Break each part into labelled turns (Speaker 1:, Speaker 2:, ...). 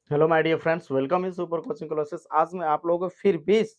Speaker 1: Hello my dear friends, welcome in super coaching classes. आज मैं आप लोगों को फिर 20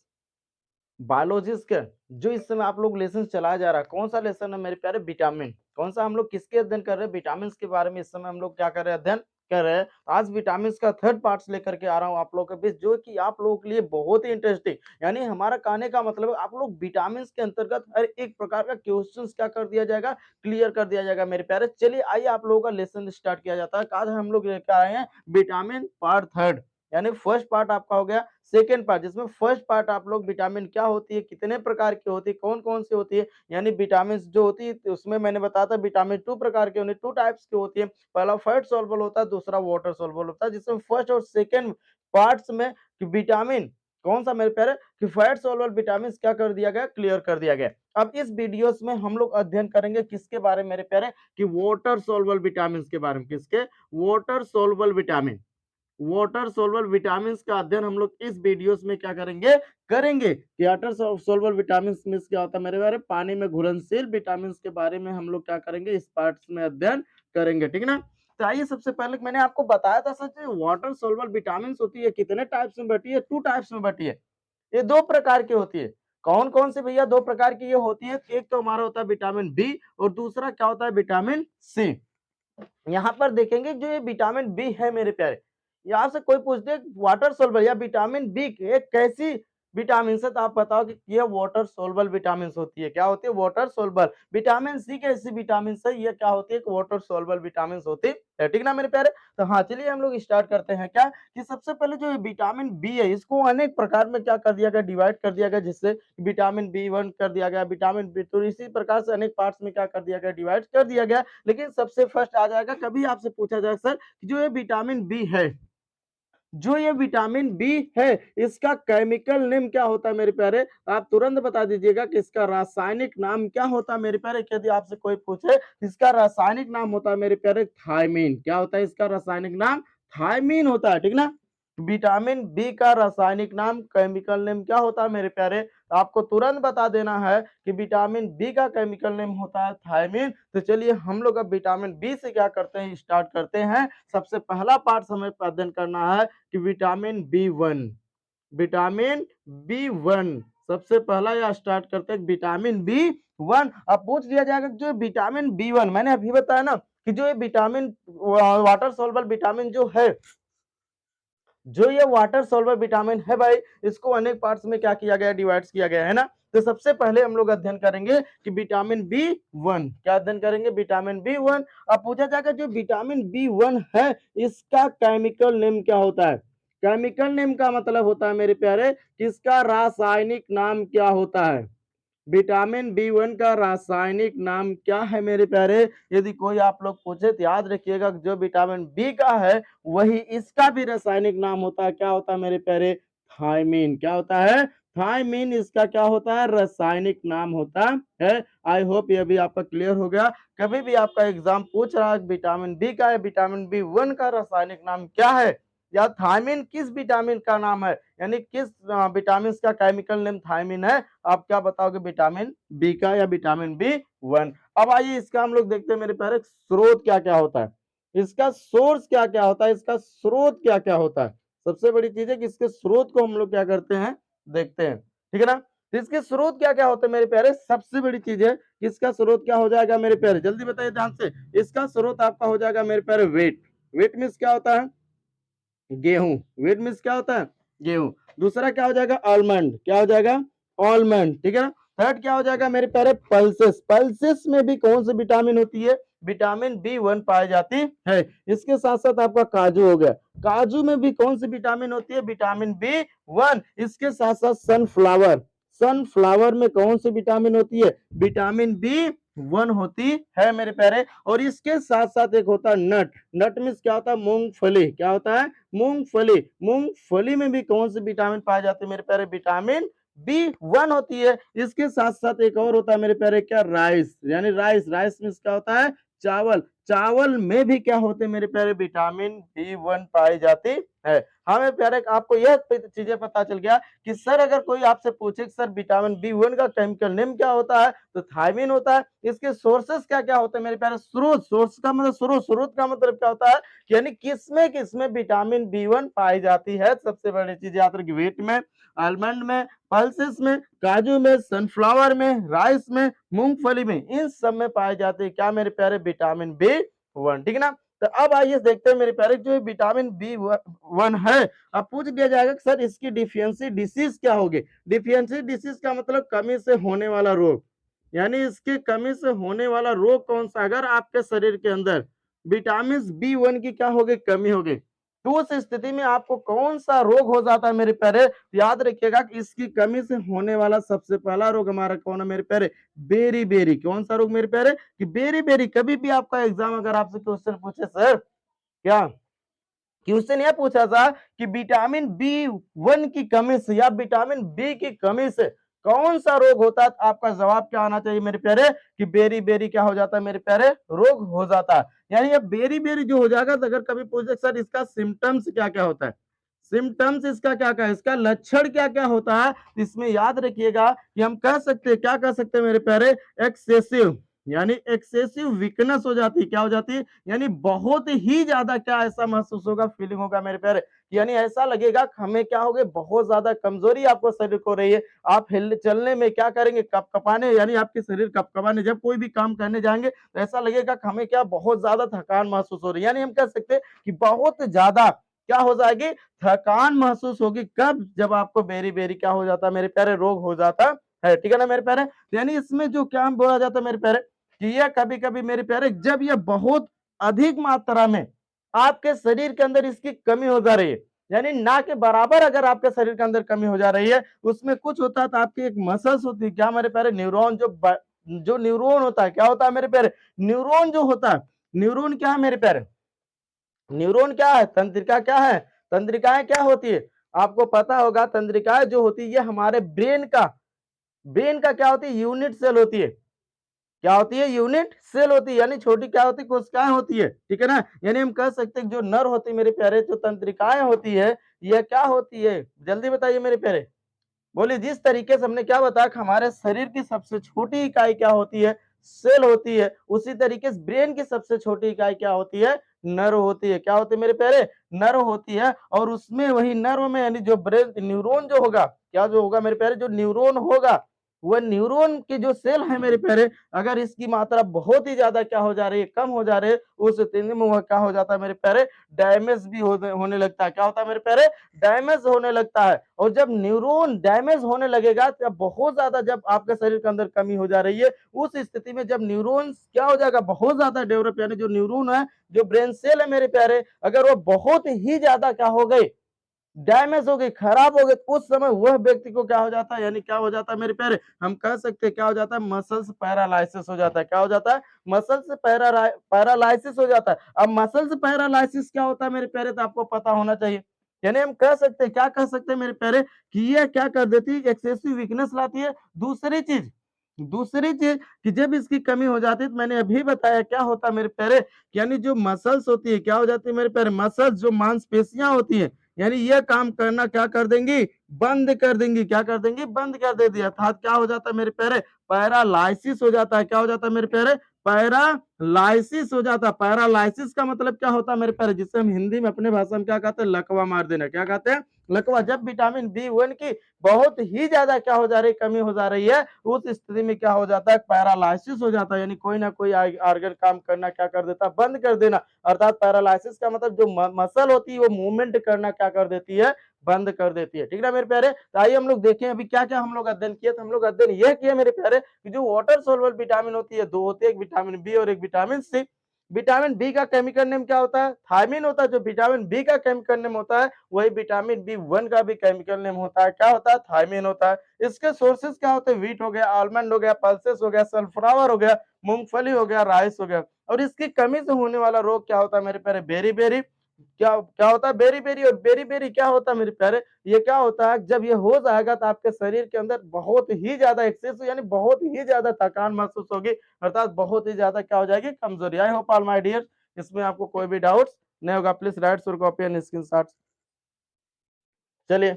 Speaker 1: बायोलॉजिस्ट का जो इस समय आप लोग लेसन चलाया जा रहा है। कौन सा लेसन है मेरे प्यारे? विटामिन। कौन सा? हम लोग किसके अध्ययन कर रहे हैं? विटामिन के बारे में इस समय हम लोग क्या कर रहे हैं? अध्ययन कर रहे हैं। आज विटामिन का थर्ड पार्ट्स लेकर के आ रहा हूँ आप लोगों के बीच, जो कि आप लोगों के लिए बहुत ही इंटरेस्टिंग, यानी हमारा कहने का मतलब है आप लोग विटामिन के अंतर्गत हर एक प्रकार का क्वेश्चन क्या कर दिया जाएगा? क्लियर कर दिया जाएगा मेरे प्यारे। चलिए आइए आप लोगों का लेसन स्टार्ट किया जाता है। आज हम लोग लेकर आए हैं विटामिन पार्ट थर्ड, यानी फर्स्ट पार्ट आपका हो गया, सेकेंड पार्ट जिसमें फर्स्ट पार्ट आप लोग विटामिन क्या होती है, कितने प्रकार की होती है, कौन कौन सी होती है, यानी विटामिन जो होती है तो उसमें मैंने बताया था विटामिन टू प्रकार के होने, टू टाइप्स की होती है। पहला फैट सॉल्युबल होता है, दूसरा वाटर सॉल्युबल होता है, जिसमें फर्स्ट और सेकेंड पार्ट्स में विटामिन कौन सा मेरे प्यारे कि फैट सॉल्युबल विटामिन क्या कर दिया गया? क्लियर कर दिया गया। अब इस वीडियोस में हम लोग अध्ययन करेंगे किसके बारे में मेरे प्यारे? कि वाटर सॉल्युबल विटामिन के बारे में। किसके? Water soluble vitamin. Water soluble vitamin का अध्ययन हम लोग इस वीडियोस में क्या करेंगे? करेंगे कि वाटर सोलबल विटामिन में क्या होता है मेरे बारे? पानी में घुलनशील विटामिन के बारे में हम लोग क्या करेंगे? इस पार्ट्स में अध्ययन करेंगे, ठीक है ना। तो आइए, सबसे पहले मैंने आपको बताया था सच, वाटर सोलबल विटामिन होती है कितने टाइप्स में बटी है? टू टाइप्स में बटी है। ये दो प्रकार की होती है। कौन कौन से भैया दो प्रकार की ये होती है? एक तो हमारा होता है विटामिन बी और दूसरा क्या होता है? Vitamin C. यहाँ पर देखेंगे जो ये विटामिन बी है मेरे प्यारे, यहाँ से कोई पूछते वाटर सोलबल या विटामिन बी एक कैसी विटामिन से, तो आप बताओ कि ये वाटर सोलबल विटामिन होती है। क्या होती है? Water soluble. विटामिन सी कैसी विटामिन से? ये क्या होती है? वाटर सोलबल विटामिन होती है, ठीक ना मेरे प्यारे। तो हाँ, चलिए हम लोग स्टार्ट करते हैं। क्या कि सबसे पहले जो विटामिन बी है इसको अनेक प्रकार में क्या कर दिया गया? डिवाइड कर दिया गया, जिससे विटामिन बी वन कर दिया गया, विटामिन बी टू, इसी प्रकार से अनेक पार्ट्स में क्या कर दिया गया? डिवाइड कर दिया गया। लेकिन सबसे फर्स्ट आ जाएगा, कभी आपसे पूछा जाए सर जो ये विटामिन बी है, जो ये विटामिन बी है इसका केमिकल नेम क्या होता है मेरे प्यारे? आप तुरंत बता दीजिएगा कि इसका रासायनिक नाम क्या होता है मेरे प्यारे। यदि आपसे कोई पूछे इसका रासायनिक नाम होता है मेरे प्यारे थायमीन। क्या होता है इसका रासायनिक नाम? थायमीन होता है, ठीक ना। विटामिन बी का रासायनिक नाम, केमिकल नेम क्या होता है मेरे प्यारे? आपको तुरंत बता देना है कि विटामिन बी का केमिकल नेम होता है थायमीन। तो चलिए हम लोग अब विटामिन बी से क्या करते हैं? स्टार्ट करते हैं। सबसे पहला पार्ट हमें अध्ययन करना है कि vitamin B one. Vitamin B one सबसे पहला या स्टार्ट करते हैं विटामिन बी वन। अब पूछ लिया जाएगा जो विटामिन बी वन, मैंने अभी बताया ना कि जो ये विटामिन वाटर सोलबल विटामिन जो है, जो ये वाटर सोलबल विटामिन है भाई, इसको अनेक पार्ट्स में क्या किया गया? डिवाइड किया गया है ना। तो सबसे पहले हम लोग अध्ययन करेंगे कि विटामिन बी वन। क्या अध्ययन करेंगे? Vitamin B one. अब पूछा जाएगा जो विटामिन बी वन है इसका केमिकल नेम क्या होता है? केमिकल नेम का मतलब होता है मेरे प्यारे कि इसका रासायनिक नाम क्या होता है? विटामिन बी वन का रासायनिक नाम क्या है मेरे प्यारे? यदि कोई आप लोग पूछे तो याद रखिएगा जो विटामिन बी का है वही इसका भी रासायनिक नाम होता है। क्या होता है मेरे प्यारे? थायमीन। क्या होता है? थायमीन इसका क्या होता है? रासायनिक नाम होता है। आई होप ये भी आपका क्लियर हो गया। कभी भी आपका एग्जाम पूछ रहा है विटामिन बी का है, विटामिन बी वन का रासायनिक नाम क्या है, या थायमीन किस विटामिन का नाम है, यानी किस विटामिन का केमिकल नेम थायमीन है, आप क्या बताओगे? विटामिन बी का या विटामिन बी वन। अब आइए इसका हम लोग देखते हैं मेरे प्यारे स्रोत क्या क्या होता है, इसका सोर्स क्या क्या होता है, इसका स्रोत क्या क्या होता है। सबसे बड़ी चीज है कि इसके स्रोत को हम लोग क्या करते हैं? देखते हैं, ठीक है ना। तो इसके स्रोत क्या क्या होते हैं मेरे प्यारे? सबसे बड़ी चीज है कि इसका स्रोत क्या हो जाएगा मेरे प्यारे? जल्दी बताइए ध्यान से। इसका स्रोत आपका हो जाएगा मेरे प्यारे वेट। वेट मीन्स क्या होता है? गेहूं। वेट मीन्स क्या होता है? गेहूं। दूसरा क्या हो जाएगा? आलमंड। क्या हो जाएगा? आलमंड, ठीक है ना। थर्ड क्या हो जाएगा मेरे प्यारे? पल्सेस। पल्सेस में भी कौन सी विटामिन होती है? विटामिन बी वन पाई जाती है। इसके साथ साथ आपका काजू हो गया। काजू में भी कौन सी विटामिन होती है? Vitamin B one. इसके साथ साथ सनफ्लावर। सनफ्लावर में कौन सी विटामिन होती है? विटामिन बी वन होती है मेरे प्यारे। और इसके साथ साथ एक होता है नट। नट मीन्स क्या होता है? मूंगफली। क्या होता है? मूंगफली। मूंगफली में भी कौन सी विटामिन पाई जाती है मेरे प्यारे? विटामिन बी वन होती है। इसके साथ साथ एक और होता है मेरे प्यारे, क्या? राइस। यानी राइस। राइस मीन्स क्या होता है? चावल। चावल में भी क्या होते हैं मेरे प्यारे? विटामिन बी वन पाई जाती है। मेरे प्यारे आपको यह चीजें पता चल गया कि सर अगर कोई आपसे पूछे कि सर विटामिन बी 1 का केमिकल नेम क्या होता है, तो थायमिन होता है। इसके सोर्सेस क्या क्या होते हैं मेरे प्यारे? स्रोत, सोर्स का मतलब स्रोत का मतलब क्या होता है, यानी किसमें किसमें विटामिन बी 1 पाई जाती है। सबसे बड़ी चीज याद रखिए, व्हीट में, आलमंड में, पल्सेस में, काजू में, सनफ्लावर में, राइस में, मूंगफली में, इन सब में पाए जाते हैं क्या मेरे प्यारे? Vitamin B 1। ठीक है ना। तो अब आइए देखते हैं मेरे प्यारे, जो विटामिन बी 1 है, अब पूछ दिया जाएगा कि सर इसकी डिफिशियंसी डिसीज क्या होगी। डिफिशियंसी डिसीज का मतलब कमी से होने वाला रोग, यानी इसकी कमी से होने वाला रोग कौन सा? अगर आपके शरीर के अंदर विटामिन बी 1 की क्या होगी? कमी होगी, तो उस स्थिति में आपको कौन सा रोग हो जाता है मेरे प्यारे? याद रखिएगा कि इसकी कमी से होने वाला सबसे पहला रोग हमारा कौन है मेरे प्यारे? Beriberi. कौन सा रोग मेरे प्यारे? कि बेरी बेरी। कभी भी आपका एग्जाम अगर आपसे क्वेश्चन पूछे सर क्या क्वेश्चन यह पूछा था कि विटामिन बी 1 की कमी से या विटामिन बी की कमी से कौन सा रोग होता है, तो आपका जवाब क्या आना चाहिए मेरे प्यारे? कि बेरी बेरी क्या हो जाता है मेरे प्यारे? रोग हो जाता है। यानी ये बेरी बेरी जो हो जाएगा, तो अगर कभी पूछे सर इसका सिम्टम्स क्या क्या होता है, सिम्टम्स इसका क्या क्या है, इसका लक्षण क्या क्या होता है, इसमें याद रखिएगा कि हम कह सकते हैं, क्या कह सकते हैं मेरे प्यारे? एक्सेसिव, यानी एक्सेसिव वीकनेस हो जाती है। क्या हो जाती है? यानी बहुत ही ज्यादा क्या ऐसा महसूस होगा, फीलिंग होगा मेरे प्यारे, यानी ऐसा लगेगा कि हमें क्या हो गए, बहुत ज्यादा कमजोरी आपको शरीर को हो रही है। आप हिल चलने में क्या करेंगे? कपकपाने, यानी आपके शरीर कपकपाने, जब कोई भी काम करने जाएंगे तो ऐसा लगेगा कि हमें क्या बहुत ज्यादा थकान महसूस हो रही है। यानी हम कह सकते हैं कि बहुत ज्यादा क्या हो जाएगी? थकान महसूस होगी। कब? जब आपको बेरी बेरी क्या हो जाता है मेरे प्यारे? रोग हो जाता है। ठीक है ना मेरे प्यारे। यानी इसमें जो क्या बोला जाता है मेरे प्यारे, कि यह कभी कभी मेरे प्यारे जब यह बहुत अधिक मात्रा में आपके शरीर के अंदर इसकी कमी हो जा रही है, यानी ना के बराबर अगर आपके शरीर के अंदर कमी हो जा रही है, उसमें कुछ होता है, तो आपकी एक मसल्स होती है क्या मेरे प्यारे? न्यूरॉन, जो न्यूरॉन होता है, क्या होता है मेरे प्यारे? न्यूरॉन जो होता है, न्यूरॉन क्या है मेरे प्यारे? न्यूरॉन क्या है? तंत्रिका क्या है? तंत्रिकाएं क्या होती है? आपको पता होगा, तंत्रिकाएं जो होती है ये हमारे ब्रेन का क्या होती है? यूनिट सेल होती है। क्या होती है? यूनिट सेल होती है, यानी छोटी क्या होती है? कोशिकाएं होती है। ठीक है ना। यानी हम कह सकते हैं जो नर होती है मेरे प्यारे, जो तंत्रिकाएं होती है, यह क्या होती है? जल्दी बताइए मेरे प्यारे, बोलिए। जिस तरीके से हमने क्या बताया कि हमारे शरीर की सबसे छोटी इकाई क्या होती है? सेल होती है। उसी तरीके से ब्रेन की सबसे छोटी इकाई क्या होती है? नर्व होती है। क्या होती है मेरे प्यारे? नर्व होती है। और उसमें वही नर्व में, यानी जो ब्रेन न्यूरॉन जो होगा, क्या जो होगा मेरे प्यारे? जो न्यूरॉन होगा, वह न्यूरॉन की जो सेल है मेरे प्यारे, अगर इसकी मात्रा बहुत ही ज्यादा क्या हो जा रही है? कम हो जा रही है, उस स्थिति में वह क्या हो जाता है मेरे प्यारे? डैमेज भी होने लगता है। क्या होता है मेरे प्यारे? डैमेज होने लगता है। और जब न्यूरॉन डैमेज होने लगेगा, तब बहुत ज्यादा, जब आपके शरीर के अंदर कमी हो जा रही है, उस स्थिति में जब न्यूरॉन क्या हो जाएगा? बहुत ज्यादा डेवलप, यानी जो न्यूरॉन है, जो ब्रेन सेल है मेरे प्यारे, अगर वो बहुत ही ज्यादा क्या हो गई? डैमेज हो गई, खराब हो गई, तो उस समय वह व्यक्ति को क्या हो जाता है? यानी क्या हो जाता है मेरे प्यारे? हम कह सकते हैं क्या हो जाता है? मसल्स पैरालाइसिस हो जाता है। क्या हो जाता है? मसल्स पैरालाइसिस हो जाता है। अब मसल्स पैरालाइसिस क्या होता है मेरे प्यारे? तो आपको पता होना चाहिए। यानी हम कह सकते हैं, क्या कह सकते हैं मेरे प्यारे, कि यह क्या कर देती है? एक्सेसिव वीकनेस लाती है। दूसरी चीज कि जब इसकी कमी हो जाती है, तो मैंने अभी बताया क्या होता है मेरे प्यारे, यानी जो मसल्स होती है, क्या हो जाती है मेरे प्यारे? मसल्स, जो मांसपेशियां होती है, यानी ये काम करना क्या कर देंगी? बंद कर देंगी। क्या कर देंगी? बंद कर दे दिया, अर्थात क्या हो जाता है मेरे प्यारे? पैरालाइसिस हो जाता है। क्या हो जाता है मेरे प्यारे? पैरालाइसिस हो जाता है। पैरालाइसिस का मतलब क्या होता है मेरे प्यारे? जिसे हम हिंदी में अपने भाषा में क्या कहते हैं? लकवा मार देना। क्या कहते हैं? लकवा। जब विटामिन बी 1 की बहुत ही ज्यादा क्या हो जा रही है? कमी हो जा रही है, उस स्थिति में क्या हो जाता है? पैरालाइसिस हो जाता है, यानी कोई ना कोई ऑर्गन काम करना क्या कर देता है? बंद कर देना। अर्थात पैरालाइसिस का मतलब जो मसल होती है, वो मूवमेंट करना क्या कर देती है? बंद कर देती है। ठीक है मेरे प्यारे। तो आइए हम लोग देखें अभी क्या क्या हम लोग अध्ययन किए। तो हम लोग अध्ययन यह किया मेरे प्यारे कि जो वाटर सोलबल विटामिन होती है, दो होती है, एक विटामिन बी और एक विटामिन सी। विटामिन बी का केमिकल नेम क्या होता है? थायमिन होता है। जो विटामिन बी का केमिकल नेम होता है, वही विटामिन बी 1 का भी केमिकल नेम होता है। क्या होता है? थायमिन होता है। इसके सोर्सेस क्या होते हैं? व्हीट हो गया, आलमंड हो गया, पल्सेस हो गया, सनफ्लावर हो गया, मूंगफली हो गया, राइस हो गया। और इसकी कमी से होने वाला रोग क्या होता है मेरे प्यारे? Beriberi. क्या क्या होता है? Beriberi. और बेरी बेरी क्या होता है मेरे प्यारे? ये क्या होता है? जब ये हो जाएगा, तो आपके शरीर के अंदर बहुत ही ज्यादा एक्सेस, यानी बहुत ही ज्यादा थकान महसूस होगी, अर्थात बहुत ही ज्यादा क्या हो जाएगी? कमजोरी। I hope all my dear, इसमें आपको कोई भी डाउट्स नहीं होगा। Please write your copy and screenshot. चलिए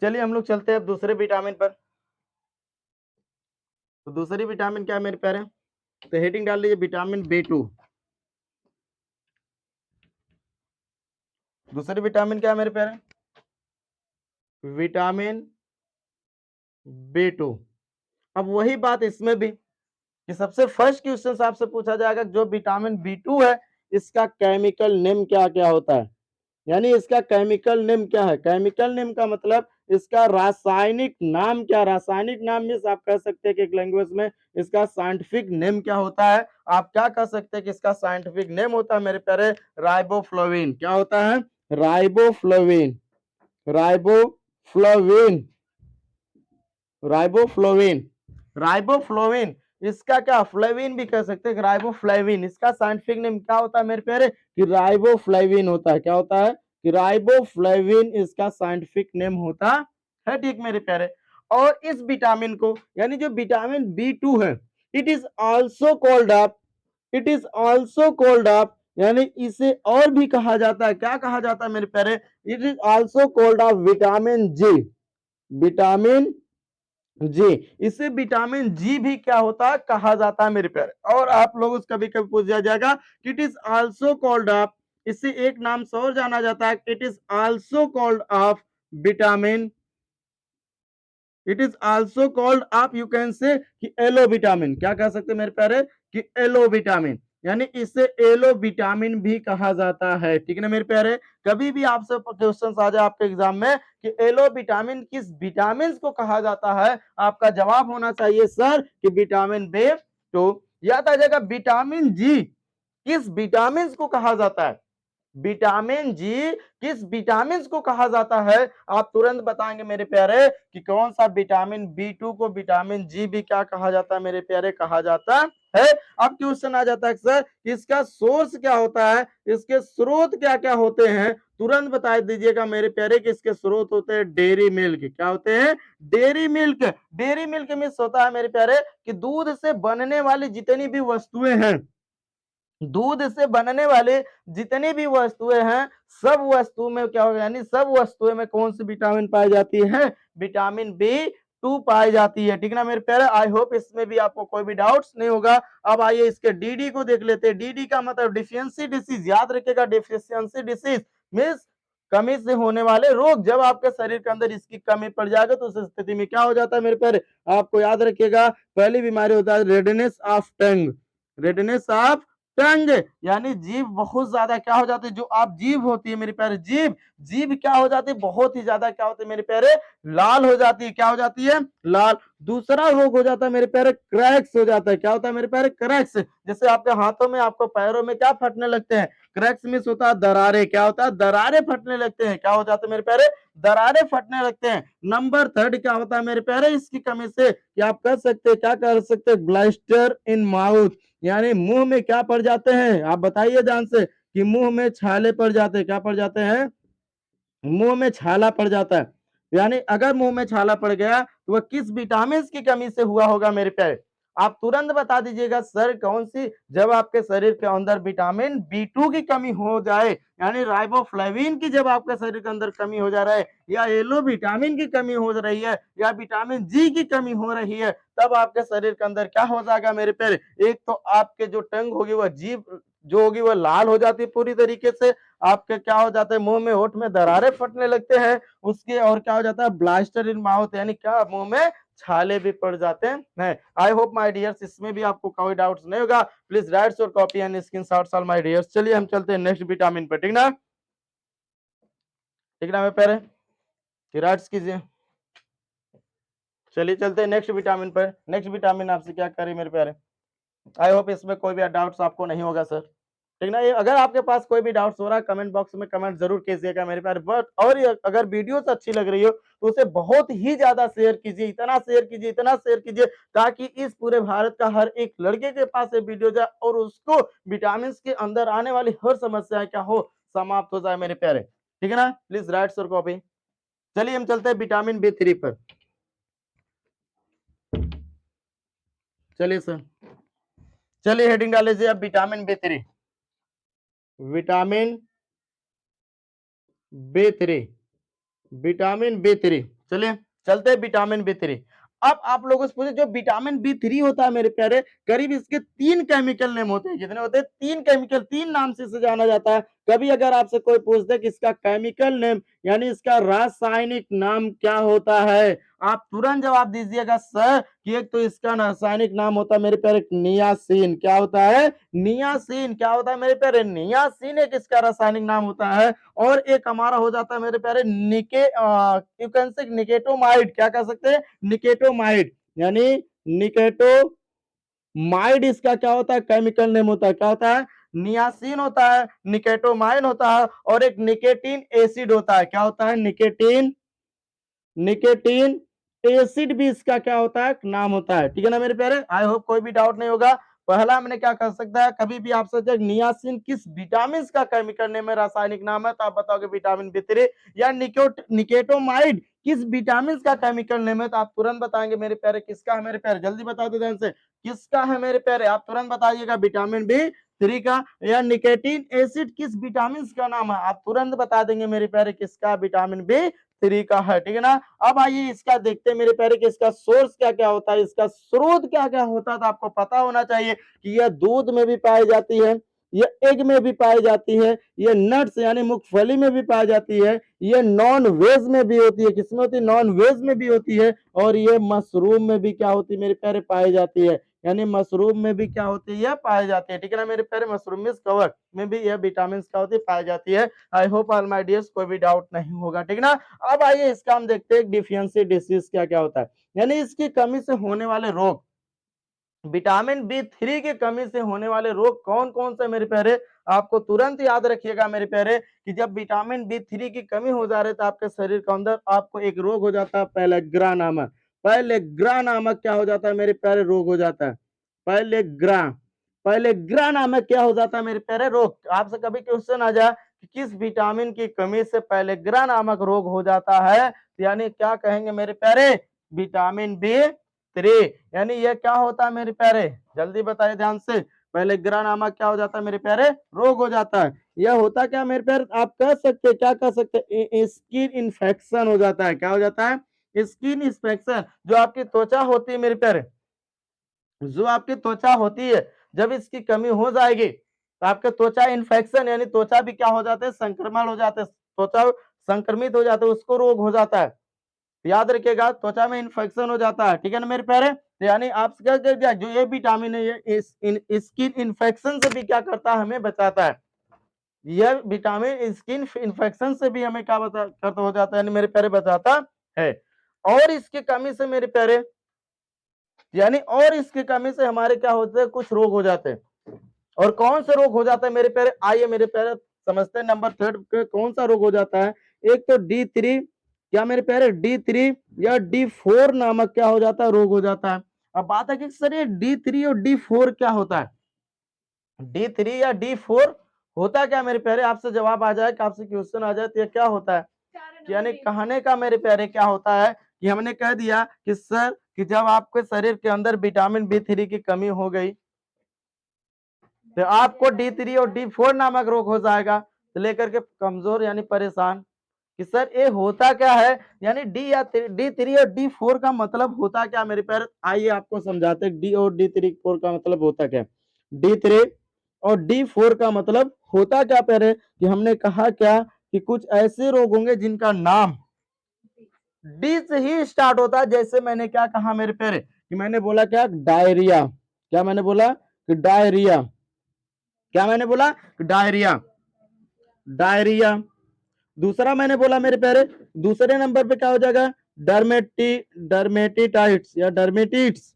Speaker 1: चलिए हम लोग चलते हैं अब दूसरे विटामिन पर। तो दूसरी विटामिन क्या है मेरे प्यारे, तो हेडिंग डाल लीजिए विटामिन B2। दूसरी विटामिन क्या है मेरे प्यारे, विटामिन B2। अब वही बात इसमें भी कि सबसे फर्स्ट क्वेश्चन आपसे पूछा जाएगा जो विटामिन B2 है इसका केमिकल नेम क्या क्या होता है, यानी इसका केमिकल नेम क्या है। केमिकल नेम का मतलब इसका रासायनिक नाम क्या, रासायनिक नाम मीन्स आप कह सकते हैं कि एक लैंग्वेज में इसका साइंटिफिक नेम क्या होता है। आप क्या कह सकते हैं कि इसका साइंटिफिक नेम होता है मेरे प्यारे राइबोफ्लोविन। क्या होता है, राइबोफ्लोविन, राइबोफ्लोविन, राइबोफ्लोविन, राइबोफ्लोविन। इसका क्या फ्लेविन भी कह सकते हैं, राइबोफ्लेविन। इसका साइंटिफिक नेम क्या होता है मेरे प्यारे कि राइबोफ्लेविन होता है। क्या होता है कि राइबोफ्लेविन इसका साइंटिफिक नेम होता है। ठीक मेरे प्यारे, और इस विटामिन को यानी जो विटामिन B2 है it is also called up, it is also called up, यानी इसे और भी कहा जाता है। क्या कहा जाता है मेरे प्यारे, it is also called up vitamin G, vitamin G. इसे विटामिन जी भी क्या होता है कहा जाता है मेरे प्यारे। और आप लोगों से कभी कभी पूछ दिया जाएगा it is also called off, इसे एक नाम से और जाना जाता है, it is also called off vitamin, it is also called आप यू कैन से कि एलो विटामिन। क्या कह सकते हैं मेरे प्यारे कि एलो विटामिन, यानी इसे एलो विटामिन भी कहा जाता है। ठीक है ना मेरे प्यारे, कभी भी आपसे क्वेश्चन आ जाए आपके एग्जाम में कि एलो विटामिन किस विटामिन को कहा जाता है, आपका जवाब होना चाहिए सर कि विटामिन B2। याद आ जाएगा विटामिन जी किस विटामिन को कहा जाता है, विटामिन जी किस विटामिन को कहा जाता है, आप तुरंत बताएंगे मेरे प्यारे कि कौन सा विटामिन B2 को विटामिन जी भी क्या कहा जाता है मेरे प्यारे, कहा जाता है। अब क्वेश्चन आ जाता है सर कि इसका सोर्स क्या होता है, इसके स्रोत क्या क्या होते हैं, तुरंत बता दीजिएगा मेरे प्यारे कि इसके स्रोत होते हैं डेयरी मिल्क। क्या होते हैं, डेयरी मिल्क। डेयरी मिल्क में होता है मेरे प्यारे कि दूध से बनने वाली जितनी भी वस्तुएं हैं, दूध से बनने वाले जितनी भी वस्तुएं हैं सब वस्तु में क्या होगा, यानी सब वस्तुएं में कौन सी विटामिन पाई जाती है, विटामिन B2 पाई जाती है। ठीक ना मेरे प्यारे, आई होप इसमें भी आपको कोई भी डाउट्स नहीं होगा। अब आइए इसके डीडी को देख लेते हैं। डीडी का मतलब डिफिशियंसी डिसीज, याद रखिएगा डिफिशियंसी डिसीज मीन्स कमी से होने वाले रोग। जब आपके शरीर के अंदर इसकी कमी पड़ जाएगा तो उस स्थिति में क्या हो जाता है मेरे प्यारे, आपको याद रखिएगा पहली बीमारी होता है redness of tongue, redness of tongue, यानी जीभ बहुत ज्यादा क्या हो जाती है, जो आप जीभ होती है मेरे प्यारे, जीभ जीभ क्या हो जाती है, बहुत ही ज्यादा क्या होती है मेरे प्यारे, लाल हो जाती है। क्या हो जाती है, लाल। दूसरा रोग हो जाता है मेरे प्यारे क्रैक्स हो जाता है। क्या होता है मेरे प्यारे, क्रैक्स। जैसे आपके हाथों में आपको पैरों में क्या फटने लगते हैं, क्रैक्स मिस होता है दरारे। क्या होता है, दरारे फटने लगते हैं। क्या हो जाते हैं मेरे प्यारे, दरारे फटने लगते हैं। नंबर थर्ड क्या होता है मेरे प्यारे इसकी कमी से, कि आप कर सकते हैं, क्या कर सकते हैं, ब्लास्टर इन माउथ, यानी मुंह में क्या पड़ जाते हैं, आप बताइए जान से कि मुंह में छाले पड़ जाते हैं। क्या पड़ जाते हैं, मुंह में छाला पड़ जाता है। यानी अगर मुंह में छाला पड़ गया तो वह किस विटामिन की कमी से हुआ होगा मेरे प्यारे, आप तुरंत बता दीजिएगा सर कौन सी। जब आपके शरीर के अंदर विटामिन B2 की कमी हो जाए, यानी राइबोफ्लेविन की जब आपके शरीर के अंदर कमी हो जा रहा है, या येलो विटामिन की कमी हो रही है, या विटामिन जी की कमी हो रही है, तब आपके शरीर के अंदर क्या हो जाएगा मेरे प्यारे, एक तो आपके जो टंग होगी वह जीभ जो होगी वह लाल हो जाती है पूरी तरीके से, आपके क्या हो जाता है मुंह में होठ में दरारें फटने लगते हैं उसके, और क्या हो जाता है ब्लास्टर इन माउथ, यानी क्या मुंह में छाले भी पड़ जाते हैं। आई होप माय डियर्स इसमें भी आपको कोई डाउट्स नहीं होगा। Please write your copy and screenshots all my dears. चलिए हम चलते हैं नेक्स्ट विटामिन पर। ठीक ना, ठीक ना मेरे प्यारे, राइट्स कीजिए। चलिए चलते हैं नेक्स्ट विटामिन पर। नेक्स्ट विटामिन आपसे क्या करें मेरे प्यारे, आई होप इसमें कोई भी डाउट्स आपको नहीं होगा सर। ठीक ना, ये अगर आपके पास कोई भी डाउट्स हो रहा है कमेंट बॉक्स में कमेंट जरूर कीजिएगा मेरे प्यारे। बट और अगर वीडियो अच्छी लग रही हो तो उसे बहुत ही ज्यादा शेयर कीजिए, इतना शेयर कीजिए, इतना शेयर कीजिए ताकि इस पूरे भारत का हर एक लड़के के पास ये वीडियो जाए और उसको विटामिन के अंदर आने वाली हर समस्या क्या हो समाप्त हो जाए मेरे प्यारे। ठीक है ना, प्लीज राइट सर कॉपी। चलिए हम चलते हैं विटामिन B3 पर। चलिए सर, चलिए हेडिंग डाल लीजिए अब vitamin B3, vitamin B3, vitamin B3। चलिए चलते हैं विटामिन B3। अब आप लोगों से पूछे जो विटामिन B3 होता है मेरे प्यारे, करीब इसके 3 केमिकल नेम होते हैं। कितने होते हैं? 3 केमिकल, 3 नाम से इसे जाना जाता है। कभी अगर आपसे कोई पूछ दे कि इसका केमिकल नेम यानी इसका रासायनिक नाम क्या होता है, आप तुरंत जवाब दीजिएगा सर कि एक तो इसका रासायनिक नाम होता है मेरे प्यारे नियासिन। क्या होता है? नियासिन। क्या होता है मेरे प्यारे? नियासिन एक इसका रासायनिक नाम होता है। और एक हमारा हो जाता है मेरे प्यारे यू कैन से निकेटोमाइड। क्या कह सकते हैं? निकेटोमाइड, यानी निकेटोमाइड इसका क्या होता है? केमिकल नेम होता है। क्या होता है? नियासिन होता है, निकेटोमाइन होता है और एक निकेटिन एसिड होता है। क्या होता है? निकेटिन निकेटिन एसिड भी इसका क्या होता है? नाम होता है। ठीक है ना मेरे प्यारे? आई होप कोई भी डाउट नहीं होगा। पहला हमने क्या कर सकता है, कभी भी आप सोचे नियासिन किस विटामिन का केमिकल नेम है, रासायनिक नाम है, तो आप बताओगे विटामिन B3। या निकेटोमाइड किस विटामिन का केमिकल नेम है, तो आप तुरंत बताएंगे मेरे प्यारे किसका है। मेरे प्यारे जल्दी बता दो ध्यान से, किसका है मेरे प्यारे? आप तुरंत बताइएगा विटामिन B3 का। या निकेटिन एसिड किस विटामिन का नाम है, आप तुरंत बता देंगे मेरे प्यारे किसका? विटामिन B3 का है। ठीक है ना? अब आइए इसका देखते हैं मेरे प्यारे कि इसका सोर्स क्या क्या होता है, इसका स्रोत क्या क्या होता है। तो आपको पता होना चाहिए कि यह दूध में भी पाई जाती है, ये एग में भी पाई जाती है, ये नट्स यानी मूंगफली में भी पाई जाती है, ये नॉन वेज में भी होती है। किसमें होती है? नॉन वेज में भी होती है। और ये मशरूम में भी क्या होती है मेरे प्यारे? पाई जाती है। यानी मशरूम में भी क्या होती है? यह पाई जाती है। ठीक है ना मेरे प्यारे? मशरूम में कवर में भी यह विटामिन क्या होती है? पाई जाती है। आई होप ऑल माय डियर्स कोई भी डाउट नहीं होगा। ठीक है ना? अब आइए इसका हम देखते हैं डिफिशियंसी डिसीज क्या क्या होता है, यानी इसकी कमी से होने वाले रोग। विटामिन B3 की कमी से होने वाले रोग कौन कौन से मेरे प्यारे? आपको तुरंत याद रखिएगा मेरे प्यारे कि जब विटामिन B3 की कमी हो जा रही है तो आपके शरीर के अंदर आपको एक रोग हो जाता है पेलेग्रा नामक। पेलेग्रा नामक क्या हो जाता है मेरे प्यारे? रोग हो जाता है पेलेग्रा। पेलेग्रा नामक क्या हो जाता है मेरे प्यारे? रोग। आपसे कभी क्वेश्चन आ जाए कि किस विटामिन की कमी से पेलेग्रा नामक रोग हो जाता है, यानी क्या कहेंगे मेरे प्यारे? Vitamin B3। यानी ये क्या होता है मेरे प्यारे? जल्दी बताइए ध्यान से। पेलेग्रा नामक क्या हो जाता है मेरे प्यारे? रोग हो जाता है। यह होता क्या मेरे प्यारे? आप कह सकते क्या कह सकते? स्किन इन्फेक्शन हो जाता है। क्या हो जाता है? Skin infection. जो आपकी त्वचा होती है मेरे प्यारे, जो आपकी त्वचा होती है, जब इसकी कमी हो जाएगी तो आपके त्वचा इन्फेक्शन यानी त्वचा भी क्या हो जाते हैं? संक्रमण हो जाते हैं, त्वचा संक्रमित हो जाते हैं, उसको रोग हो जाता है। याद रखिएगा त्वचा में इन्फेक्शन हो जाता है। ठीक है ना मेरे प्यारे? तो यानी आप क्या कर दिया, जो ये विटामिन है ये स्किन इन्फेक्शन से भी क्या करता है? हमें बचाता है। यह विटामिन स्किन इन्फेक्शन से भी हमें क्या बता करता हो जाता है, यानी मेरे प्यारे बचाता है। और इसकी कमी से मेरे प्यारे यानी और इसकी कमी से हमारे क्या होते हैं? कुछ रोग हो जाते हैं। और कौन से रोग हो जाते हैं मेरे प्यारे? आइए मेरे प्यारे समझते हैं। नंबर 3 पे कौन सा रोग हो जाता है? एक तो D3, क्या मेरे प्यारे? D3 या D4 नामक क्या हो जाता है? रोग हो जाता है। अब बात है कि सर ये D3 और D4 क्या होता है? D3 या D4 होता क्या मेरे प्यारे? आपसे जवाब आ जाए कि आपसे क्वेश्चन आ जाए तो ये क्या होता है? यानी कहने का मेरे प्यारे क्या होता है कि हमने कह दिया कि सर कि जब आपके शरीर के अंदर विटामिन B3 की कमी हो गई तो आपको D3 और D4 नामक रोग हो जाएगा। तो लेकर के कमजोर यानी परेशान कि सर ये होता क्या है, यानी D3 और D4 का मतलब होता क्या मेरे प्यारे? आइए आपको समझाते हैं D और D3 4 का मतलब होता क्या। D3 और D4 का मतलब होता क्या प्यारे? कि हमने कहा क्या कि कुछ ऐसे रोग होंगे जिनका नाम डी से ही स्टार्ट होता है। जैसे मैंने क्या कहा मेरे प्यारे कि मैंने बोला क्या? डायरिया। क्या मैंने बोला? कि डायरिया। क्या मैंने बोला? कि डायरिया। डायरिया। दूसरा मैंने बोला मेरे प्यारे, दूसरे नंबर पे क्या हो जाएगा? डर्मेटिटाइट्स या डर्मेटिट्स।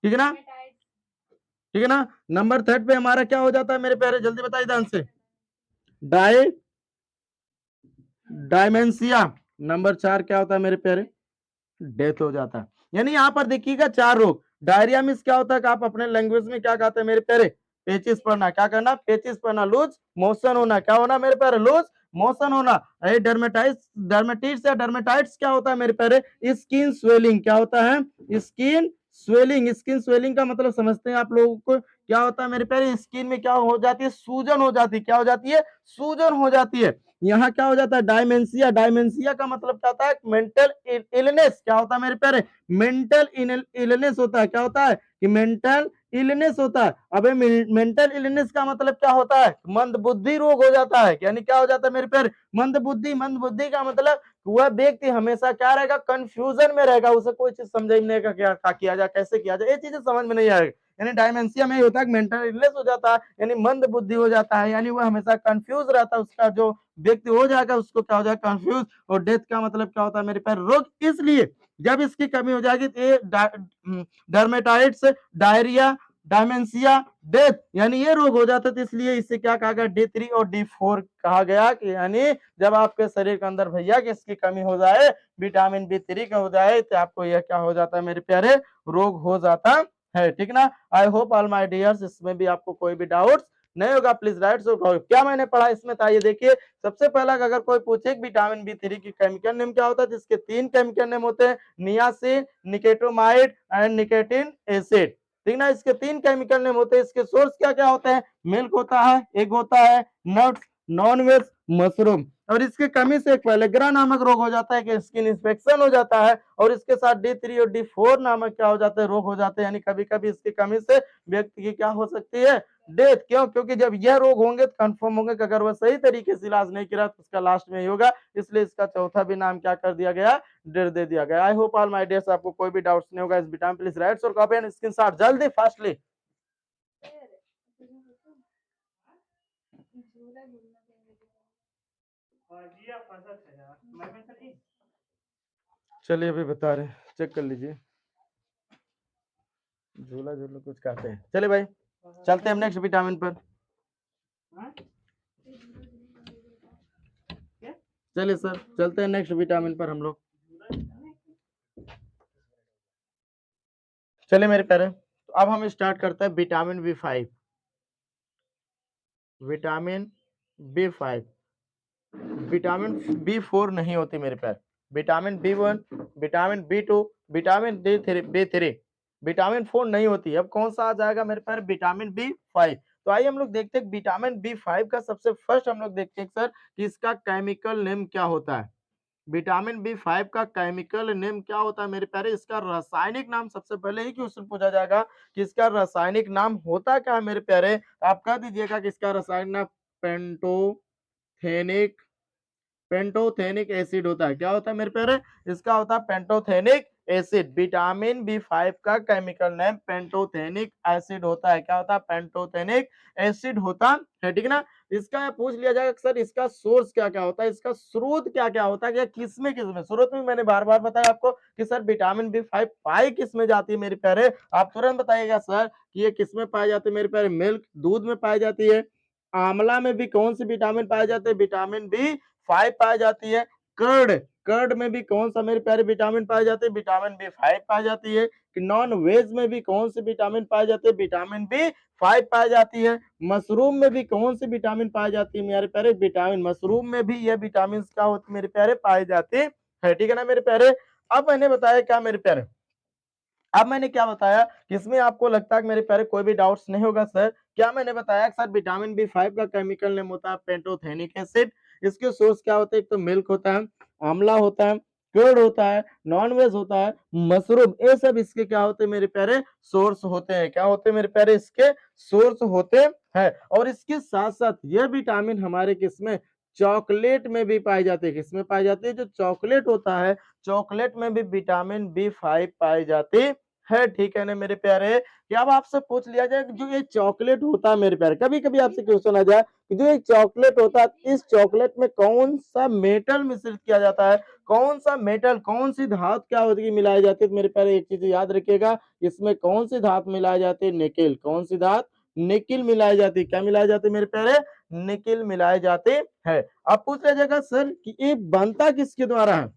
Speaker 1: ठीक है ना? ठीक है ना? नंबर 3 पे हमारा क्या हो जाता है मेरे प्यारे? जल्दी बताइए ध्यान से। डायमेंशिया। नंबर 4 क्या होता है मेरे प्यारे? डेथ हो जाता है। यानी यहाँ पर देखिएगा 4 रोग। डायरिया मीन्स क्या होता है कि आप अपने लैंग्वेज में क्या कहते हैं मेरे प्यारे? पेचिस पड़ना। क्या करना? पेचिस पड़ना, लूज मोशन होना। क्या होना मेरे प्यारे? लूज मोशन होना। डर्मेटाइटिस या डर्मेटाइट्स क्या होता है मेरे प्यारे? Skin swelling. क्या होता है? Skin swelling. स्किन स्वेलिंग का मतलब समझते हैं आप लोगों को? क्या होता है मेरे प्यारे? स्किन में क्या हो जाती है? सूजन हो जाती है। क्या हो जाती है? सूजन हो जाती है। यहाँ क्या हो जाता है, डायमेंशिया। डायमेंशिया का मतलब क्या होता है, मेंटल इलनेस। क्या होता है मेरे प्यारे, मेंटल इलनेस होता है। क्या होता है कि मेंटल इलनेस होता है। अबे मेंटल इलनेस का मतलब क्या होता है, मंद बुद्धि रोग हो जाता है। यानी क्या हो जाता है मेरे प्यारे, मंद बुद्धि। मंद बुद्धि का मतलब वह व्यक्ति हमेशा क्या रहेगा, कंफ्यूजन में रहेगा, उसे कोई चीज समझ में नहीं आएगा, क्या किया जाए, कैसे किया जाए, ये चीजें समझ में नहीं आएगी। यानी डायमेंशिया में होता है मेंटल इलनेस हो जाता है, यानी मंद बुद्धि हो जाता है, यानी वह हमेशा कंफ्यूज रहता है, उसका जो व्यक्ति हो जाएगा उसको क्या हो जाएगा, कंफ्यूज। और डेथ का मतलब क्या होता है मेरे पैर, रोग। इसलिए जब इसकी कमी हो जाएगी तो ये डर्मेटाइट्स, डायरिया, डायमेंशिया, डेथ, यानी ये रोग हो जाता है। तो इसलिए इसे क्या कहा गया, D3 और D4 कहा गया कि यानी जब आपके शरीर के अंदर भैया कि इसकी कमी हो जाए, विटामिन B3 का हो जाए, तो आपको यह क्या हो जाता है मेरे प्यारे, रोग हो जाता है। ठीक ना। आई होप ऑल माय डियर्स इसमें भी आपको कोई भी डाउट नहीं होगा, प्लीज राइट। सो क्या मैंने पढ़ा इसमें था, ये देखिए। सबसे पहला अगर कोई पूछे विटामिन B3 की केमिकल नेम क्या होता है, जिसके 3 केमिकल नेम होते हैं, नियासिन, निकेटोमाइड एंड निकेटिन एसिड। ठीक ना, इसके 3 केमिकल नेम होते हैं। इसके सोर्स क्या क्या होते हैं, मिल्क होता है, एग होता है, नट्स, नॉन वेज, मशरूम। और इसकी कमी से एक पेलेग्रा नामक रोग हो जाता है कि स्किन इंफेक्शन हो जाता है। और इसके साथ D3 और D4 नामक क्या हो जाते हैं, रोग हो जाते हैं। यानी कभी कभी इसकी कमी से व्यक्ति की क्या हो सकती है, डेथ। क्यों, क्योंकि जब यह रोग होंगे तो कंफर्म होंगे कि अगर वह सही तरीके से इलाज नहीं किया तो उसका लास्ट में ही होगा। इसलिए इसका चौथा भी नाम क्या कर दिया गया, डेट दे दिया गया। आई होप ऑल माय डियर्स आपको कोई भी डाउट्स नहीं होगा इस विटामिन, प्लीज राइट और कॉपी एंड स्क्रीनशॉट जल्दी फास्टली। चलिए अभी बता रहे हैं, चेक कर लीजिए। झूला झूला कुछ कहते हैं। चलिए भाई चलते हैं हम नेक्स्ट विटामिन पर। चलिए सर चलते हैं नेक्स्ट विटामिन पर हम लोग। चलिए मेरे प्यारे, तो अब हम स्टार्ट करते हैं vitamin B5। Vitamin B5, vitamin B4 नहीं होती मेरे प्यारे। Vitamin B1, vitamin B2, vitamin B3, vitamin 4 नहीं होती। अब कौन सा आ जाएगा मेरे प्यारे, विटामिन B5। तो आइए हम लोग देखते हैं विटामिन B5 का सबसे फर्स्ट हम लोग देखते हैं सर कि इसका केमिकल नेम क्या होता है। विटामिन B5 का केमिकल नेम क्या होता है मेरे प्यारे, इसका रासायनिक नाम सबसे पहले ही क्वेश्चन पूछा जाएगा कि इसका रासायनिक नाम होता क्या है मेरे प्यारे। आप कह दीजिएगा कि इसका रासायनिक नाम पेंटोथेनिक, पेंटोथेनिक एसिड होता है। क्या होता है मेरे प्यारे, इसका होता है पेंटोथेनिक एसिड। विटामिन B5 का केमिकल नेम पेंटोथेनिक एसिड होता है। क्या होता है, पेंटोथेनिक एसिड होता है। ठीक ना। इसका पूछ लिया जाएगा सर इसका सोर्स क्या क्या होता है, इसका स्रोत क्या क्या होता है, क्या किसमें किसमें। स्रोत में मैंने बार बार बताया आपको कि सर विटामिन B5 पाई किसमें जाती है मेरे प्यारे। आप तुरंत बताइएगा सर कि ये किसमें पाई जाती है मेरे प्यारे, मिल्क, दूध में पाई जाती है। आंवला में भी कौन सी विटामिन पाए जाते हैं, विटामिन B5 पाई जाती है। कर्ड, कर्ड में भी कौन सा मेरे प्यारे विटामिन पाए जाते हैं, विटामिन B5 पाई जाती है। नॉन वेज में भी कौन सी विटामिन पाई जाती है, विटामिन B5 पाई जाती है। मशरूम में भी कौन सी विटामिन पाई जाती है मेरे प्यारे, विटामिन, मशरूम में भी यह विटामिन क्या होती है मेरे प्यारे, पाई जाती है। ठीक है ना मेरे प्यारे। अब मैंने बताया क्या मेरे प्यारे, अब मैंने क्या बताया कि इसमें आपको लगता है कि मेरे प्यारे कोई भी डाउट्स नहीं होगा सर। क्या मैंने बताया सर विटामिन B5 का केमिकल नेम होता है पेंटोथेनिक एसिड। इसके सोर्स क्या होते हैं, एक तो मिल्क होता है, आंवला होता है, कर्ड होता है, नॉन वेज होता है, मशरूम, ये सब इसके क्या होते हैं मेरे प्यारे, सोर्स होते हैं। क्या होते हैं मेरे प्यारे, इसके सोर्स होते हैं। और इसके साथ साथ यह विटामिन हमारे किसमें, चॉकलेट में भी पाई जाती है। किसमें पाई जाती है, जो चॉकलेट होता है, चॉकलेट में भी विटामिन B5 पाई जाती है। ठीक है ना मेरे प्यारे। कि अब आपसे पूछ लिया जाए कि जो ये चॉकलेट होता है मेरे प्यारे, कभी कभी आपसे क्वेश्चन आ जाए कि जो ये चॉकलेट होता है, इस चॉकलेट में कौन सा मेटल मिश्रित किया जाता है, कौन सा मेटल, कौन सी धातु क्या होती है मिलाई जाती है। मेरे प्यारे एक चीज याद रखिएगा, इसमें कौन सी धातु मिलाई जाती है, निकेल। कौन सी धातु, निकिल मिलाई जाती है। क्या मिलाई जाती है मेरे प्यारे, निकिल मिलाई जाती है। अब पूछ लिया जाएगा सर कि ये बनता किसके द्वारा है,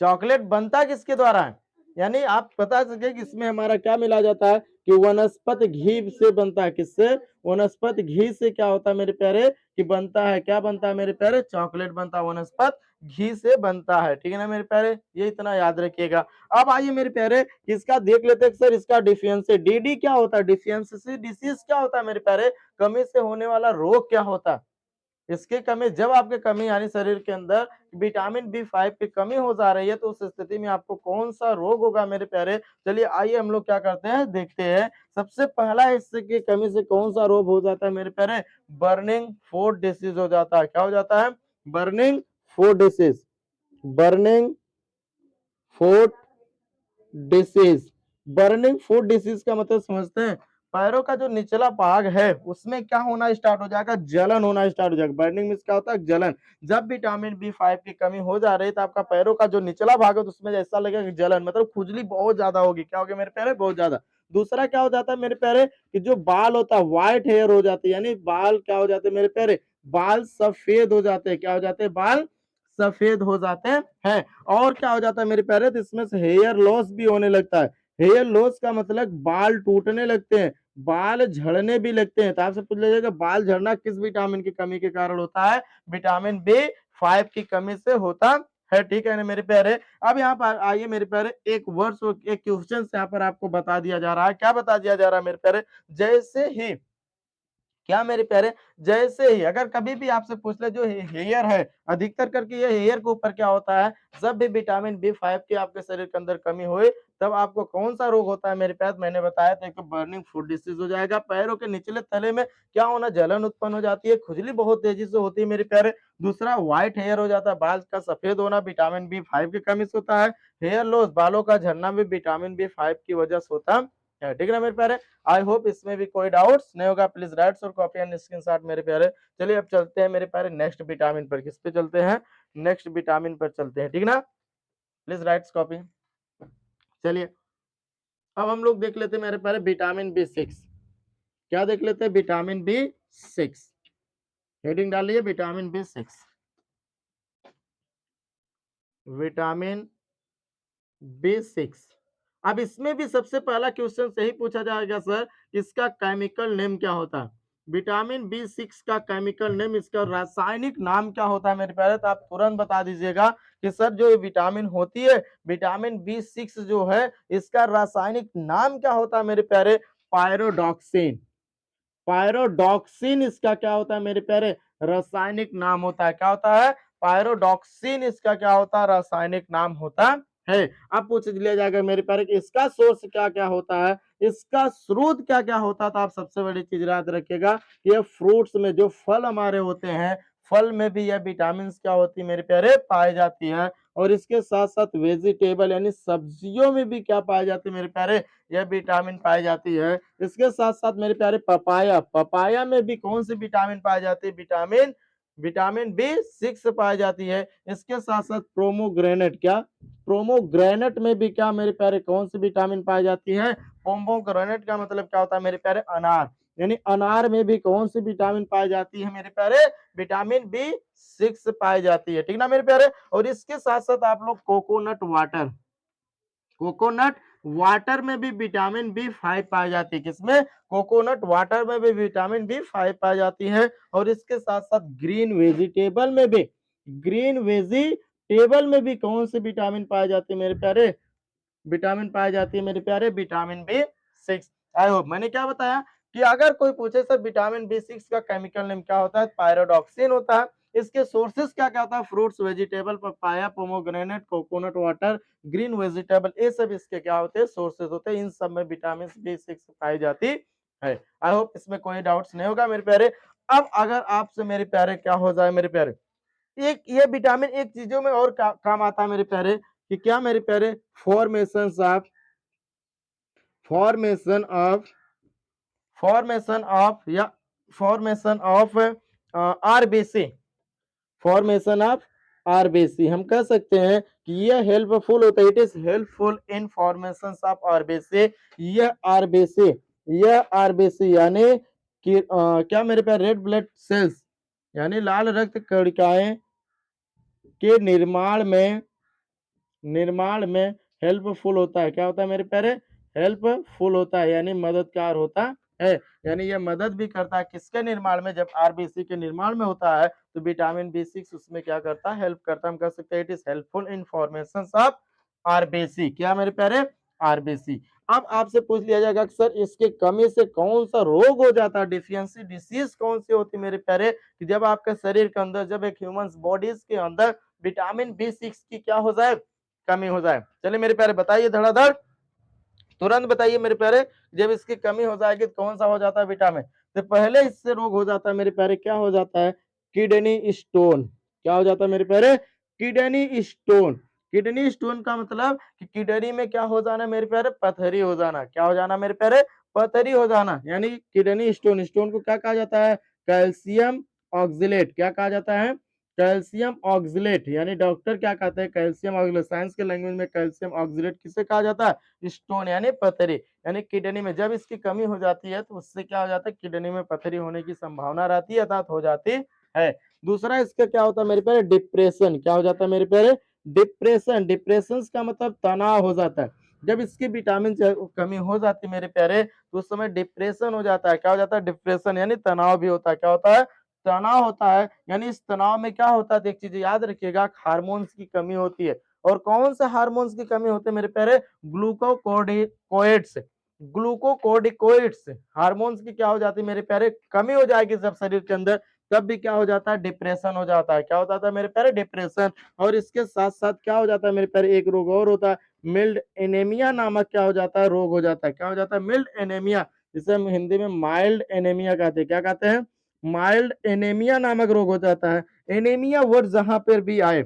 Speaker 1: चॉकलेट बनता किसके द्वारा है। यानी आप बता सके कि इसमें हमारा क्या मिला जाता है कि वनस्पति घी से बनता है। किससे, वनस्पति घी से क्या होता है मेरे प्यारे कि बनता है, क्या बनता है मेरे प्यारे, चॉकलेट बनता है, वनस्पति घी से बनता है। ठीक है ना मेरे प्यारे, ये इतना याद रखिएगा। अब आइए मेरे प्यारे इसका देख लेते हैं सर इसका डिफिशियंसी DD क्या होता है, डिफिशियंसी डिसीज क्या होता है मेरे प्यारे, कमी से होने वाला रोग क्या होता है। इसकी कमी जब आपके कमी यानी शरीर के अंदर विटामिन बी 5 की कमी हो जा रही है तो उस स्थिति में आपको कौन सा रोग होगा मेरे प्यारे। चलिए आइए हम लोग क्या करते हैं देखते हैं। सबसे पहला हिस्से की कमी से कौन सा रोग हो जाता है मेरे प्यारे, बर्निंग फूड डिसीज हो जाता है। क्या हो जाता है, burning food disease, burning food disease. Burning food disease का मतलब समझते हैं, पैरों का जो निचला भाग है उसमें क्या होना स्टार्ट हो जाएगा, जलन होना स्टार्ट हो जाएगा। बर्निंग मींस क्या होता है, जलन। जब विटामिन बी 5 की कमी हो जा रही है तो आपका पैरों का जो निचला भाग है तो उसमें ऐसा लगेगा कि जलन, मतलब खुजली बहुत ज्यादा होगी। क्या होगी मेरे प्यारे, बहुत ज्यादा। दूसरा क्या हो जाता है मेरे प्यारे कि जो बाल होता है व्हाइट हेयर हो जाते हैं, यानी बाल क्या हो जाते हैं मेरे प्यारे, बाल सफेद हो जाते हैं। क्या हो जाते हैं, बाल सफेद हो जाते हैं। और क्या हो जाता है मेरे प्यारे, तो इसमें से हेयर लॉस भी होने लगता है। हेयर लॉस का मतलब बाल टूटने लगते हैं, बाल झड़ने भी लगते हैं। तो आपसे पूछ लीजिएगा बाल झड़ना किस विटामिन की कमी के कारण होता है, विटामिन बी 5 की कमी से होता है। ठीक है ना मेरे प्यारे। अब यहाँ पर आइए मेरे प्यारे, एक वर्ड्स एक क्वेश्चन यहाँ पर आपको बता दिया जा रहा है। क्या बता दिया जा रहा है मेरे प्यारे, जैसे ही क्या मेरे प्यारे, जैसे ही अगर कभी भी आपसे पूछ ले जो हेयर है, अधिकतर करके ये हेयर के ऊपर क्या होता है, जब भी विटामिन बी 5 की आपके शरीर के अंदर कमी हुई तब आपको कौन सा रोग होता है मेरे प्यारे, मैंने बताया था, एक बर्निंग फूड डिसीज हो जाएगा। पैरों के निचले तले में क्या होना, जलन उत्पन्न हो जाती है, खुजली बहुत तेजी से होती है मेरे प्यारे। दूसरा व्हाइट हेयर हो जाता है, बाल का सफेद होना विटामिन बी 5 की कमी से होता है। हेयर लॉस, बालों का झड़ना भी विटामिन बी 5 की वजह से होता है। ठीक है ना मेरे प्यारे। आई होप इसमें भी कोई डाउट्स नहीं होगा। प्लीज राइट्स और कॉपी एंड स्क्रीनशॉट मेरे प्यारे। चलिए अब चलते हैं मेरे प्यारे नेक्स्ट विटामिन पर। किस पे चलते हैं, नेक्स्ट विटामिन पर चलते हैं। ठीक ना, प्लीज राइट्स कॉपी। चलिए अब हम लोग देख लेते हैं मेरे प्यारे विटामिन बी 6। क्या देख लेते हैं, विटामिन बी 6। हेडिंग डालिए विटामिन बी 6, विटामिन बी 6। अब इसमें भी सबसे पहला क्वेश्चन सही पूछा जाएगा सर, इसका केमिकल नेम क्या होता है। विटामिन बी 6 का केमिकल नेम, इसका रासायनिक नाम क्या होता है मेरे प्यारे, तो आप तुरंत बता दीजिएगा कि सर जो ये विटामिन होती है विटामिन बी 6 जो है इसका रासायनिक नाम क्या होता है मेरे प्यारे, पायरोडॉक्सिन। पायरोडॉक्सिन इसका क्या होता है मेरे प्यारे, रासायनिक नाम होता है। क्या होता है, पायरोडॉक्सिन इसका क्या होता है, रासायनिक नाम होता है। अब पूछ लिया जाएगा मेरे प्यारे कि इसका सोर्स क्या क्या होता है, इसका स्रोत क्या क्या होता है। तो आप सबसे बड़ी चीज याद रखिएगा, ये फ्रूट्स में जो फल हमारे होते हैं, फल में भी यह विटामिन क्या होती है मेरे प्यारे, पाई जाती है। और इसके साथ साथ वेजिटेबल यानी सब्जियों में भी क्या पाई जाती है मेरे प्यारे, यह विटामिन पाई जाती है। इसके साथ साथ मेरे प्यारे पपाया, पपाया में भी कौन सी विटामिन पाई जाती है, विटामिन विटामिन बी 6 पाई जाती है। इसके साथ साथ प्रोमोग्रेनेट, क्या प्रोमोग्रेनेट में भी क्या मेरे प्यारे कौन सी विटामिन पाई जाती है, पोमोग्रेनेट का मतलब क्या होता है मेरे प्यारे, अनार। यानी अनार में भी कौन सी विटामिन पाई जाती है मेरे प्यारे, विटामिन बी 6 पाई जाती है। ठीक ना मेरे प्यारे। और इसके साथ साथ आप लोग कोकोनट वाटर, कोकोनट वाटर में भी विटामिन बी 5 पाई जाती है। किसमें, कोकोनट वाटर में भी विटामिन बी 5 पाई जाती है। और इसके साथ साथ ग्रीन वेजिटेबल में भी, ग्रीन वेजिटेबल में भी कौन सी विटामिन पाई जाती है मेरे प्यारे, विटामिन पाई जाती है मेरे प्यारे, विटामिन बी 6। आई होप मैंने क्या बताया कि अगर कोई पूछे सर विटामिन बी 6 का केमिकल नेम क्या होता है, पायरोडॉक्सिन होता है। इसके सोर्सेस क्या क्या होता है, fruits, vegetable, papaya, pomegranate, coconut water, green vegetable, ये सब इसके क्या होते हैं, सोर्सेस होते हैं। इन सब में विटामिन बी 6 पाई जाती है। आई होप इसमें कोई डाउट्स नहीं होगा मेरे प्यारे। अब अगर आपसे मेरे प्यारे क्या हो जाए मेरे प्यारे, एक ये विटामिन एक चीजों में और काम आता है मेरे प्यारे कि क्या मेरे प्यारे, formation of formation of formation of या formation of RBC, formation of RBC हम कह सकते हैं कि यह हेल्पफुल होता है, it is helpful in formation of RBC. यह आरबीसी यानी कि क्या मेरे पास रेड ब्लड सेल्स यानी लाल रक्त कणिकाएं के निर्माण में हेल्पफुल होता है। क्या होता है मेरे प्यारे, हेल्पफुल होता है यानी मददगार होता है। यानी यह मदद भी करता है किसके निर्माण में, जब आरबीसी के निर्माण में होता है तो विटामिन बी 6 उसमें क्या करता है, हेल्प करता है। हम कह सकते हैं it is helpful in formation of RBC. क्या मेरे प्यारे, आरबीसी। अब आपसे पूछ लिया जाएगा कि सर इसके कमी से कौन सा रोग हो जाता है, डिफिशियंसी डिसीज कौन सी होती है मेरे प्यारे, कि जब आपके शरीर के अंदर, जब एक ह्यूमंस बॉडीज के अंदर विटामिन B6 की क्या हो जाए, कमी हो जाए। चलिए मेरे प्यारे बताइए धड़ाधड़, तुरंत बताइए मेरे प्यारे, जब इसकी कमी हो जाएगी तो कौन सा हो जाता है विटामिन। तो पहले इससे रोग हो जाता है मेरे प्यारे, क्या हो जाता है, किडनी स्टोन। क्या हो जाता है मेरे प्यारे, किडनी स्टोन। किडनी स्टोन का मतलब कि किडनी में क्या हो जाना मेरे प्यारे, पथरी हो जाना। क्या हो जाना मेरे प्यारे, पथरी हो जाना, यानी किडनी स्टोन। स्टोन को क्या कहा जाता है, कैल्शियम ऑक्जिलेट। क्या कहा जाता है, कैल्शियम ऑक्जिलेट, यानी डॉक्टर क्या कहते हैं, कैल्शियम ऑक्जिलेट। साइंस के लैंग्वेज में कैल्शियम ऑक्जिलेट किसे कहा जाता है, स्टोन यानी पथरी, यानी किडनी में जब इसकी कमी हो जाती है तो उससे क्या हो जाता है, किडनी में पथरी होने की संभावना रहती है, अर्थात हो जाती है। दूसरा इसका क्या होता है मेरे प्यारे, डिप्रेशन। क्या हो जाता है मेरे प्यारे, डिप्रेशन। डिप्रेशन का मतलब तनाव हो जाता है। जब इसकी विटामिन कमी हो जाती है मेरे प्यारे, तो उस समय डिप्रेशन हो जाता है। क्या हो जाता है, डिप्रेशन यानी तनाव भी होता है। क्या होता है, तनाव होता है। यानी इस तनाव में क्या होता है, तो एक चीज याद रखिएगा, हार्मोन्स की कमी होती है। और कौन से हार्मोन्स की कमी होती है मेरे प्यारे, ग्लूकोकोर्टिकोइड्स। ग्लूकोकोर्टिकोइड्स हार्मोन्स की क्या हो जाती है मेरे प्यारे, कमी हो जाएगी जब शरीर के अंदर, तब भी क्या हो जाता है, डिप्रेशन हो जाता है। क्या हो जाता है मेरे प्यारे, डिप्रेशन। और इसके साथ साथ क्या हो जाता है मेरे प्यारे, एक रोग और होता है, मिल्ड एनीमिया नामक क्या हो जाता है, रोग हो जाता है। क्या हो जाता है, मिल्ड एनीमिया, जिसे हम हिंदी में माइल्ड एनीमिया कहते हैं। क्या कहते हैं, माइल्ड एनीमिया नामक रोग हो जाता है। एनीमिया वर्ड जहां पर भी आए,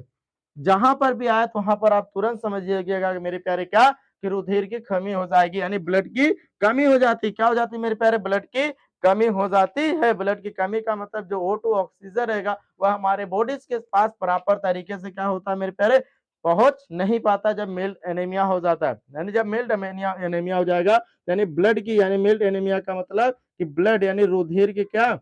Speaker 1: जहां पर भी आए तो वहां पर आप तुरंत समझिएगा कि मेरे प्यारे क्या, कि रुधिर की कमी हो जाएगी, यानी ब्लड की कमी हो जाती। क्या हो जाती है मेरे प्यारे, ब्लड की कमी हो जाती है। ब्लड की कमी का मतलब जो O2 ऑक्सीजन रहेगा वह हमारे बॉडीज के पास प्रॉपर तरीके से क्या होता है मेरे प्यारे, पहुंच नहीं पाता जब मिल्ड एनीमिया हो जाता है। यानी जब मिल्ड एनीमिया हो जाएगा, यानी ब्लड की, यानी मिल्ड एनीमिया का मतलब कि ब्लड यानी रुधिर की क्या,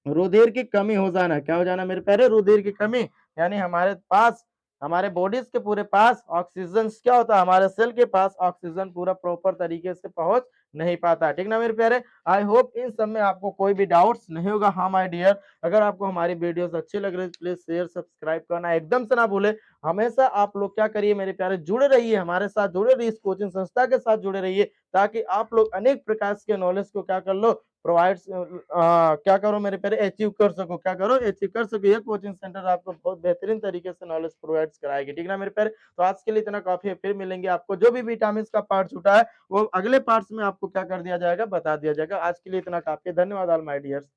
Speaker 1: रुधिर की कमी हो जाना। क्या हो जाना मेरे प्यारे, रुधिर की कमी, यानी हमारे पास, हमारे बॉडीज के पूरे पास ऑक्सीजन क्या होता है, हमारे सेल के पास ऑक्सीजन पूरा प्रॉपर तरीके से पहुंच नहीं पाता। ठीक ना मेरे प्यारे, आई होप इन सब में आपको कोई भी डाउट्स नहीं होगा। हाँ माय डियर, अगर आपको हमारी वीडियोस अच्छी लग रही है प्लीज शेयर सब्सक्राइब करना एकदम से ना भूले। हमेशा आप लोग क्या करिए मेरे प्यारे, जुड़े रहिए हमारे साथ, जुड़े रहिए इस कोचिंग संस्था के साथ जुड़े रहिए, ताकि आप लोग अनेक प्रकार के नॉलेज को क्या कर लो, प्रोवाइड क्या करो मेरे प्यारे, अचीव कर सको। क्या करो, अचीव कर सको। ये कोचिंग सेंटर आपको बहुत बेहतरीन तरीके से नॉलेज प्रोवाइड कराएगी। ठीक ना मेरे प्यारे, तो आज के लिए इतना काफी है, फिर मिलेंगे। आपको जो भी विटामिन का पार्ट छूटा है वो अगले पार्ट्स में आपको क्या कर दिया जाएगा, बता दिया जाएगा। आज के लिए इतना काफी है, धन्यवाद ऑल माय डियर्स।